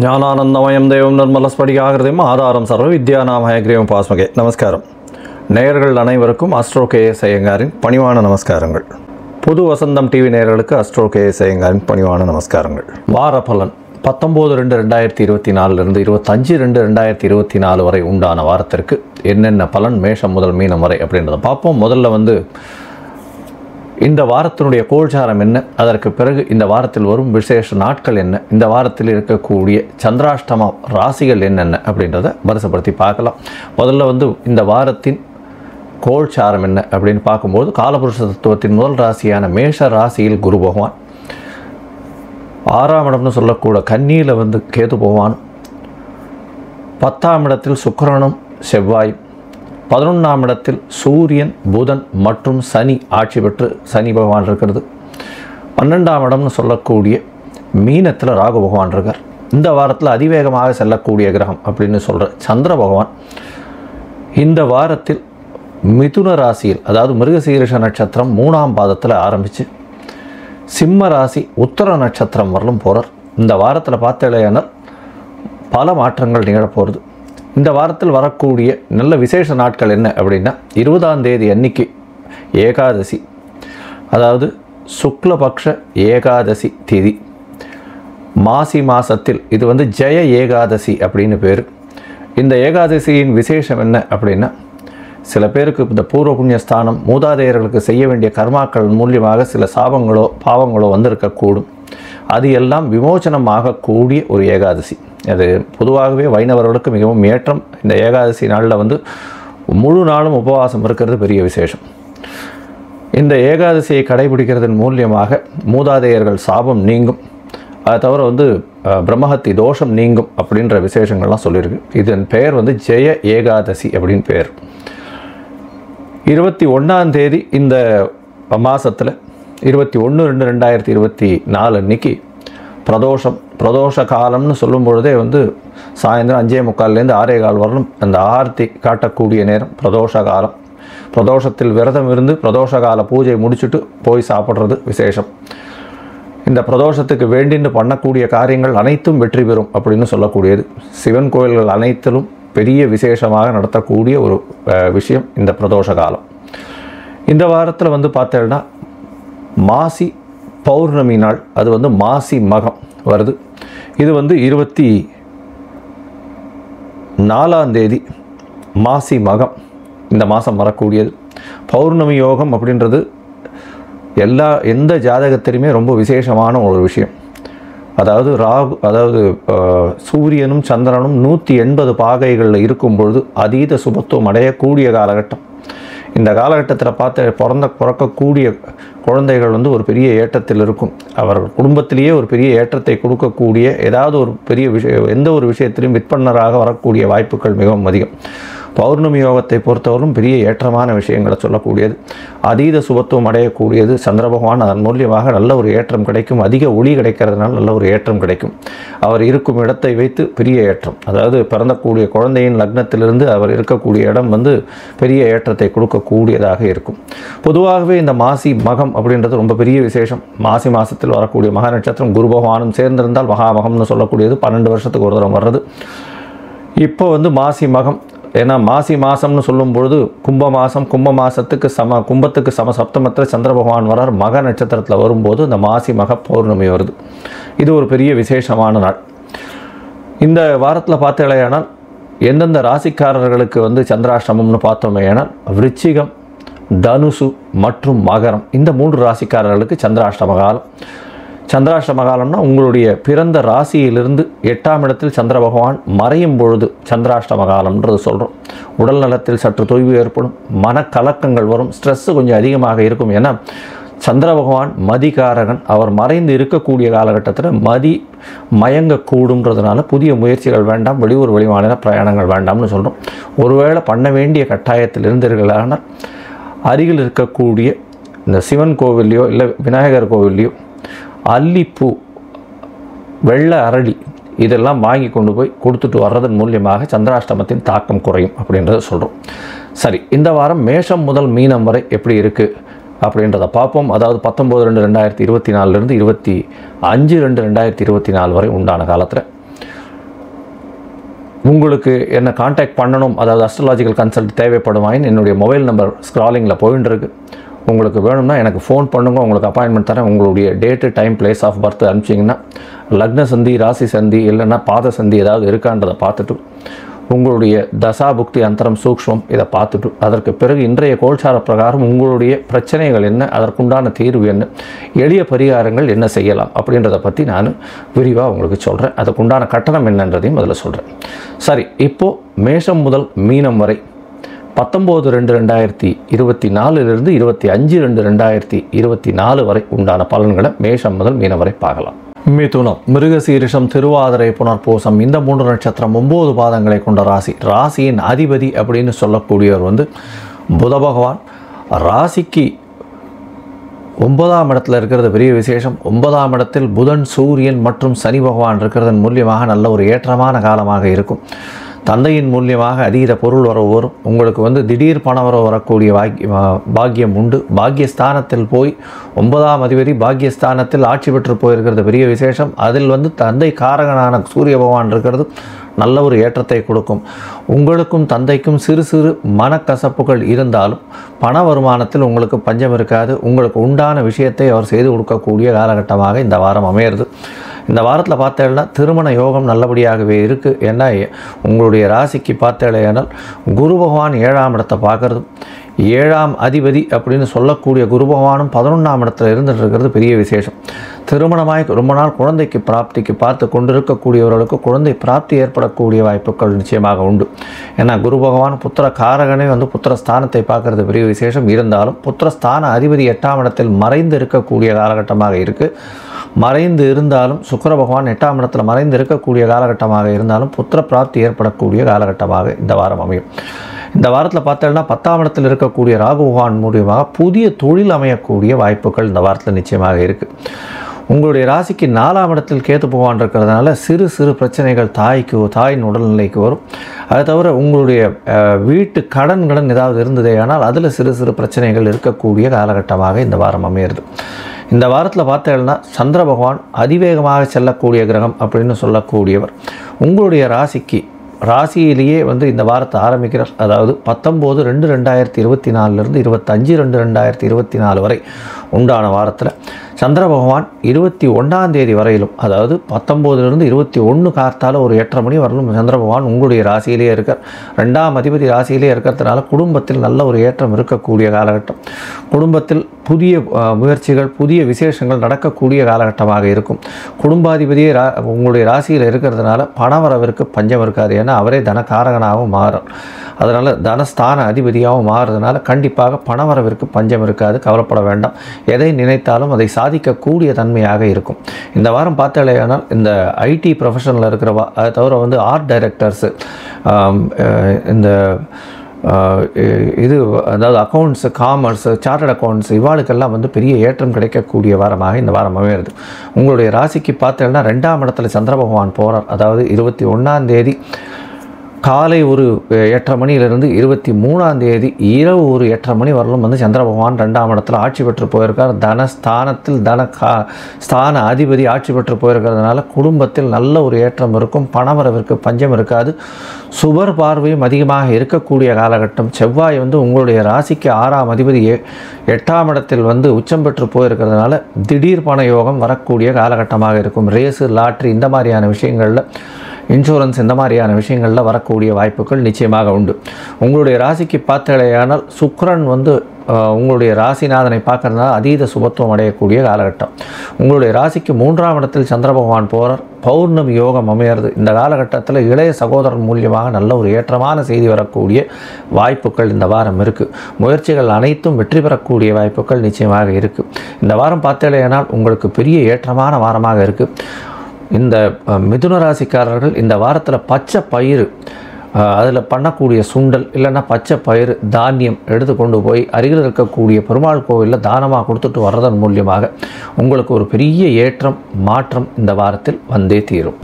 ஞானானந்தமயம் தெய்வம் நிர்மலஸ்படிகாகிருதியும் ஆதாரம் சர்வ வித்யாநாமயக்ரீவம் பாஸ்மகே. நமஸ்காரம். நேயர்கள் அனைவருக்கும் அஸ்ட்ரோ கேஎஸ் ஐயங்காரின் பணிவான நமஸ்காரங்கள். புது வசந்தம் டிவி நேயர்களுக்கு அஸ்ட்ரோ கேஎஸ் ஐயங்காரின் பணிவான நமஸ்காரங்கள். வார பலன் 19/2/2024 25/2/2024 வரை உண்டான வாரத்திற்கு என்னென்ன பலன் மேஷம் முதல் மீனம் வரை அப்படின்றத பார்ப்போம். முதல்ல இந்த வாரத்தினுடைய கோல்சாரம் என்ன, அதற்கு பிறகு இந்த வாரத்தில் வரும் விசேஷ நாட்கள் என்ன, இந்த வாரத்தில் இருக்கக்கூடிய சந்திராஷ்டம ராசிகள் என்னென்ன அப்படின்றத வரிசைப்படுத்தி பார்க்கலாம். முதல்ல இந்த வாரத்தின் கோல்சாரம் என்ன அப்படின்னு பார்க்கும்போது, காலபுருஷ தத்துவத்தின் முதல் ராசியான மேஷ ராசியில் குரு பகவான், 6ஆம் இடம்னு சொல்லக்கூட கன்னியில் கேது பகவான், 10ஆம் இடத்தில் சுக்கிரனும் செவ்வாயும், 11ஆம் இடத்தில் சூரியன் புதன் மற்றும் சனி ஆட்சி பெற்று சனி பகவான் இருக்கிறது. 12ஆம் இடம்னு சொல்லக்கூடிய மீனத்தில் ராகு பகவான் இருக்கார். இந்த வாரத்தில் அதிவேகமாக செல்லக்கூடிய கிரகம் அப்படின்னு சொல்கிற சந்திர பகவான் இந்த வாரத்தில் மிதுன ராசியில், அதாவது மிருகசீரிஷ நட்சத்திரம் 3ஆம் பாதத்தில் ஆரம்பித்து சிம்ம ராசி உத்தர நட்சத்திரம் வரலும் போகிறார். இந்த வாரத்தில் பார்த்தேனால் பல மாற்றங்கள் நிகழப்போகிறது. இந்த வாரத்தில் வரக்கூடிய நல்ல விசேஷ நாட்கள் என்ன அப்படின்னா, 20ஆம் தேதி அன்னைக்கு ஏகாதசி, அதாவது சுக்லபக்ஷ ஏகாதசி திதி, மாசி மாதத்தில் இது ஜெய ஏகாதசி அப்படின்னு பேர். இந்த ஏகாதசியின் விசேஷம் என்ன அப்படின்னா, சில பேருக்கு இந்த பூர்வ புண்ணியஸ்தானம் மூதாதையர்களுக்கு செய்ய வேண்டிய கர்மாக்கள் மூலியமாக சில சாபங்களோ பாவங்களோ வந்திருக்கக்கூடும். அது எல்லாம் விமோசனம் ஆகக்கூடிய ஒரு ஏகாதசி. அது பொதுவாகவே வைணவர்களுக்கு மிகவும் ஏற்றம். இந்த ஏகாதசி நாளில் முழு நாளும் உபவாசம் இருக்கிறது பெரிய விசேஷம். இந்த ஏகாதசியை கடைபிடிக்கிறதன் மூலியமாக மூதாதையர்கள் சாபம் நீங்கும், அதை தவிர பிரம்மஹத்தி தோஷம் நீங்கும் அப்படின்ற விசேஷங்கள்லாம் சொல்லியிருக்கு. இதன் பெயர் ஜெய ஏகாதசி அப்படின்னு பெயர். 21ஆம் தேதி இந்த மாதத்தில் 21/2/2024 அன்னைக்கு பிரதோஷ காலம்னு சொல்லும் பொழுதே சாயந்தரம் 5:45 6:15 வரலும் அந்த ஆர்த்தி காட்டக்கூடிய நேரம் பிரதோஷ காலம். பிரதோஷத்தில் விரதம் இருந்து பிரதோஷ கால பூஜை முடிச்சுட்டு போய் சாப்பிட்றது விசேஷம். இந்த பிரதோஷத்துக்கு வேண்டின்னு பண்ணக்கூடிய காரியங்கள் அனைத்தும் வெற்றி பெறும் அப்படின்னு சொல்லக்கூடியது. சிவன் கோயில்கள் அனைத்திலும் பெரிய விசேஷமாக நடத்தக்கூடிய ஒரு விஷயம் இந்த பிரதோஷ காலம். இந்த வாரத்தில் பார்த்தேன்னா மாசி பௌர்ணமி நாள், அது மாசி மகம் வருது. இது 24ஆம் தேதி மாசி மகம் இந்த மாதம் வரக்கூடியது. பௌர்ணமி யோகம் அப்படின்றது எந்த ஜாதகத்திலுமே ரொம்ப விசேஷமான ஒரு விஷயம். அதாவது சூரியனும் சந்திரனும் 180 பாகைகளில் இருக்கும் பொழுது அதீத சுபத்துவம் அடையக்கூடிய காலகட்டம். இந்த காலகட்டத்தில் பிறக்கக்கூடிய குழந்தைகள் ஒரு பெரிய ஏற்றத்தில் இருக்கும். அவர்கள் குடும்பத்திலேயே ஒரு பெரிய ஏற்றத்தை கொடுக்கக்கூடிய ஏதாவது ஒரு பெரிய விஷயம், எந்த ஒரு விஷயத்திலையும் விற்பனராக வரக்கூடிய வாய்ப்புகள் மிகவும் அதிகம். பௌர்ணமி யோகத்தை பொறுத்தவரைக்கும் பெரிய ஏற்றமான விஷயங்களை சொல்லக்கூடியது, அதீத சுபத்துவம் அடையக்கூடியது. சந்திர பகவான் அதன் மூலியமாக நல்ல ஒரு ஏற்றம் கிடைக்கும். அதிக ஒளி கிடைக்கிறதுனால நல்ல ஒரு ஏற்றம் கிடைக்கும். அவர் இருக்கும் இடத்தை வைத்து பெரிய ஏற்றம், அதாவது பிறந்தக்கூடிய குழந்தையின் லக்னத்திலிருந்து அவர் இருக்கக்கூடிய இடம் பெரிய ஏற்றத்தை கொடுக்கக்கூடியதாக இருக்கும். பொதுவாகவே இந்த மாசி மகம் அப்படின்றது ரொம்ப பெரிய விசேஷம். மாசி மாதத்தில் வரக்கூடிய மகா நட்சத்திரம் குரு பகவானும் சேர்ந்திருந்தால் மகாமகம்னு சொல்லக்கூடியது 12 வருஷத்துக்கு ஒரு தரம் வர்றது. இப்போ மாசி மகம், ஏன்னா மாசி மாதம்னு சொல்லும் பொழுது கும்ப மாதத்துக்கு கும்பத்துக்கு சம சப்தமத்தில் சந்திர பகவான் வரார். மக நட்சத்திரத்தில் வரும்போது இந்த மாசி மக பௌர்ணமி வருது. இது ஒரு பெரிய விசேஷமான நாள். இந்த வாரத்தில் பார்த்தேனால் எந்தெந்த ராசிக்காரர்களுக்கு சந்திராஷ்டமம்னு பார்த்தோமே ஆனால், விருச்சிகம், தனுசு மற்றும் மகரம், இந்த 3 ராசிக்காரர்களுக்கு சந்திராஷ்டம காலம். சந்திராஷ்டம காலம்னா உங்களுடைய பிறந்த ராசியிலிருந்து 8ஆம் இடத்தில் சந்திர பகவான் மறையும் பொழுது சந்திராஷ்டம காலம்ன்றது சொல்கிறோம். உடல் நலத்தில் சற்று தொய்வு ஏற்படும், மனக்கலக்கங்கள் வரும், ஸ்ட்ரெஸ்ஸு கொஞ்சம் அதிகமாக இருக்கும். ஏன்னா சந்திர பகவான் மதிகாரகன். அவர் மறைந்து இருக்கக்கூடிய காலகட்டத்தில் மயங்கக்கூடுன்றதுனால புதிய முயற்சிகள் வேண்டாம், வெளியூர் வெளிமாநில பிரயாணங்கள் வேண்டாம்னு சொல்கிறோம். ஒருவேளை பண்ண வேண்டிய கட்டாயத்தில் இருந்தீர்களான அருகில் இருக்கக்கூடிய இந்த சிவன் கோவில்லையோ இல்லை விநாயகர் கோவில்லையோ அல்லிப்பூ, வெள்ளை அரளி இதெல்லாம் வாங்கி கொண்டு போய் கொடுத்துட்டு வர்றதன் மூலியமாக சந்திராஷ்டமத்தின் தாக்கம் குறையும் அப்படின்றத சொல்கிறோம். சரி, இந்த வாரம் மேஷம் முதல் மீனம் வரை எப்படி இருக்குது அப்படின்றத பார்ப்போம். அதாவது 19/2/2024 25/2/2024 வரை உண்டான காலத்தில் உங்களுக்கு என்ன காண்டாக்ட் பண்ணணும், அதாவது அஸ்ட்ராலாஜிக்கல் கன்சல்ட் தேவைப்படுமாயின் என்னுடைய மொபைல் நம்பர் ஸ்க்ராலிங்கில் போயின்னு இருக்கு. உங்களுக்கு வேணும்னா எனக்கு ஃபோன் பண்ணுங்க, உங்களுக்கு அப்பாயின்மெண்ட் தரேன். உங்களுடைய date, time, place of birth அனுப்பிச்சிங்கன்னா லக்ன சந்தி, ராசி சந்தி இல்லைன்னா பாத சந்தி ஏதாவது இருக்கான்றதை பார்த்துட்டு உங்களுடைய தசா புக்தி அந்தரம் சூக்ஷ்மம் இதை பார்த்துட்டு அதற்கு பிறகு இன்றைய கோல்சார பிரகாரம் உங்களுடைய பிரச்சனைகள் என்ன, அதற்குண்டான தீர்வு என்ன, எளிய பரிகாரங்கள் என்ன செய்யலாம் அப்படின்றத பற்றி நான் விரிவாக உங்களுக்கு சொல்கிறேன். அதுக்குண்டான கட்டணம் என்னன்றதையும் அதில் சொல்கிறேன். சரி, இப்போது மேஷம் முதல் மீனம் வரை 19/2/2024 25/2/2024 வரை உண்டான பலன்களை மேஷம் முதல் மீனம் வரை பார்க்கலாம். மிதுனம், மிருகசீரிஷம், திருவாதிரை, புனர்பூசம் இந்த 3 நட்சத்திரம் 9 பாதங்களை கொண்ட ராசி. ராசியின் அதிபதி அப்படின்னு சொல்லக்கூடியவர் புத பகவான். ராசிக்கு 9ஆம் இடத்துல இருக்கிறது பெரிய விசேஷம். 9ஆம் இடத்தில் புதன், சூரியன் மற்றும் சனி பகவான் இருக்கிறதன் மூலியமாக நல்ல ஒரு ஏற்றமான காலமாக இருக்கும். தந்தையின் மூலியமாக அதீத பொருள் வரவு வரும். உங்களுக்கு திடீர் பணவரவு வரக்கூடிய பாக்கியம் உண்டு. பாக்கியஸ்தானத்தில் போய் 9ஆம் அதிபதி பாக்கியஸ்தானத்தில் ஆட்சி பெற்று போயிருக்கிறது பெரிய விசேஷம். அதில் தந்தை காரகனான சூரிய பகவான் இருக்கிறது நல்ல ஒரு ஏற்றத்தை கொடுக்கும். உங்களுக்கும் தந்தைக்கும் சிறு சிறு மனக்கசப்புகள் இருந்தாலும் பண வருமானத்தில் உங்களுக்கு பஞ்சம் இருக்காது. உங்களுக்கு உண்டான விஷயத்தை அவர் செய்து கொடுக்கக்கூடிய காலகட்டமாக இந்த வாரம் அமையிறது. இந்த வாரத்தில் பார்த்தேன்னா திருமண யோகம் நல்லபடியாகவே இருக்குது. ஏன்னா உங்களுடைய ராசிக்கு பார்த்தேனால் குரு பகவான் 7ஆம் இடத்தை பார்க்குறது. 7ஆம் அதிபதி அப்படின்னு சொல்லக்கூடிய குரு பகவானும் 11ஆம் இடத்துல இருந்துட்டு இருக்கிறது பெரிய விசேஷம். திருமணமாய் ரொம்ப நாள் குழந்தைக்கு பிராப்திக்கு பார்த்து கொண்டிருக்கக்கூடியவர்களுக்கு குழந்தை பிராப்தி ஏற்படக்கூடிய வாய்ப்புகள் நிச்சயமாக உண்டு. ஏன்னா குரு பகவான் புத்திர காரகனே புத்திரஸ்தானத்தை பார்க்கறது பெரிய விசேஷம். இருந்தாலும் புத்திரஸ்தான அதிபதி 8ஆம் இடத்தில் மறைந்து இருக்கக்கூடிய காலகட்டமாக இருக்குது. மறைந்து இருந்தாலும் சுக்கிர பகவான் 8ஆம் இடத்துல மறைந்து இருக்கக்கூடிய காலகட்டமாக இருந்தாலும் புத்திர பிராப்தி ஏற்படக்கூடிய காலகட்டமாக இந்த வாரம் அமையும். இந்த வாரத்தில் பார்த்தோம்னா 10ஆம் இடத்தில் இருக்கக்கூடிய ராகு பகவான் மூலியமாக புதிய தொழில் அமையக்கூடிய வாய்ப்புகள் இந்த வாரத்தில் நிச்சயமாக இருக்குது. உங்களுடைய ராசிக்கு 4ஆம் இடத்தில் கேது பகவான் இருக்கிறதுனால சிறு சிறு பிரச்சனைகள் தாயின் உடல்நிலைக்கு வரும். அதை தவிர உங்களுடைய வீட்டு கடன் ஏதாவது இருந்ததே ஆனால் அதில் சிறு சிறு பிரச்சனைகள் இருக்கக்கூடிய காலகட்டமாக இந்த வாரம் அமையிறது. இந்த வாரத்தில் பார்த்தேன்னா சந்திர பகவான் அதிவேகமாக செல்லக்கூடிய கிரகம் அப்படின்னு சொல்லக்கூடியவர் உங்களுடைய ராசியிலேயே இந்த வாரத்தை ஆரம்பிக்கிறார். அதாவது 19/2/2024 25/2/2024 வரை உண்டான வாரத்தில் சந்திர பகவான் 21ஆம் தேதி வரையிலும், அதாவது 19 21 கார்த்தால ஒரு 8:30 மணி வரலும் சந்திர பகவான் உங்களுடைய ராசியிலேயே இருக்கார். 2ஆம் அதிபதி ராசியிலே இருக்கிறதுனால குடும்பத்தில் நல்ல ஒரு ஏற்றம் இருக்கக்கூடிய காலகட்டம். குடும்பத்தில் புதிய முயற்சிகள், புதிய விசேஷங்கள் நடக்கக்கூடிய காலகட்டமாக இருக்கும். குடும்பாதிபதியே உங்களுடைய ராசியில் இருக்கிறதுனால பணவரவிற்கு பஞ்சம் இருக்காது. ஏன்னா அவரே தனக்காரகனாகவும் மாறும். அதனால் தனஸ்தான அதிபதியாகவும் மாறுறதுனால கண்டிப்பாக பணவரவிற்கு பஞ்சம் இருக்காது. கவலைப்பட வேண்டாம். எதை நினைத்தாலும் அதை சாதிக்கக்கூடிய தன்மையாக இருக்கும். இந்த வாரம் பார்த்தாலேயானால் இந்த ஐடி ப்ரொஃபஷனில் இருக்கிறவா, அதை தவிர ஆர்ட் டைரக்டர்ஸு, இந்த அதாவது அக்கௌண்ட்ஸு, காமர்ஸு, சார்ட்டர்ட் அக்கௌண்ட்ஸ் இவாளுக்கெல்லாம் பெரிய ஏற்றம் கிடைக்கக்கூடிய வாரமாக இந்த வாரம் அமையிறது. உங்களுடைய ராசிக்கு பார்த்தேன்னா 2ஆம் இடத்துல சந்திர பகவான் போகிறார். அதாவது 21ஆம் தேதி காலை ஒரு 8:30 மணியிலிருந்து 23ஆம் தேதி இரவு ஒரு 8:30 மணி வரலும் சந்திர பகவான் 2ஆம் இடத்துல ஆட்சி பெற்று போயிருக்கார். தனஸ்தானத்தில் ஸ்தான அதிபதி ஆட்சி பெற்று போயிருக்கிறதுனால குடும்பத்தில் நல்ல ஒரு ஏற்றம் இருக்கும். பணவரவிற்கு பஞ்சம் இருக்காது. சுபர் பார்வையும் அதிகமாக இருக்கக்கூடிய காலகட்டம். செவ்வாய் உங்களுடைய ராசிக்கு 6ஆம் அதிபதி 8ஆம் இடத்தில் உச்சம் பெற்று போயிருக்கிறதுனால திடீர் பண யோகம் வரக்கூடிய காலகட்டமாக இருக்கும். ரேஸு, லாட்ரி இந்த மாதிரியான விஷயங்களில், இன்சூரன்ஸ் இந்த மாதிரியான விஷயங்களில் வரக்கூடிய வாய்ப்புகள் நிச்சயமாக உண்டு. உங்களுடைய ராசிக்கு பார்த்தேயானால் சுக்கிரன் உங்களுடைய ராசிநாதனை பார்க்கறதுனால அதீத சுபத்துவம் அடையக்கூடிய காலகட்டம். உங்களுடைய ராசிக்கு 3ஆம் இடத்தில் சந்திர பகவான் போகிறார். பௌர்ணமி யோகம் அமையிறது. இந்த காலகட்டத்தில் இளைய சகோதரன் மூலியமாக நல்ல ஒரு ஏற்றமான செய்தி வரக்கூடிய வாய்ப்புகள் இந்த வாரம் இருக்குது. முயற்சிகள் அனைத்தும் வெற்றி பெறக்கூடிய வாய்ப்புகள் நிச்சயமாக இருக்குது. இந்த வாரம் பார்த்தேயானால் உங்களுக்கு பெரிய ஏற்றமான வாரமாக இருக்குது. இந்த மிதுன ராசிக்காரர்கள் இந்த வாரத்தில் பச்சை பயிறு, அதில் பண்ணக்கூடிய சுண்டல் இல்லைன்னா பச்சை பயிறு தானியம் எடுத்து கொண்டு போய் அருகில் இருக்கக்கூடிய பெருமாள் கோவிலில் தானமாக கொடுத்துட்டு வர்றதன் மூலியமாக உங்களுக்கு ஒரு பெரிய ஏற்றம், மாற்றம் இந்த வாரத்தில் வந்தே தீரும்.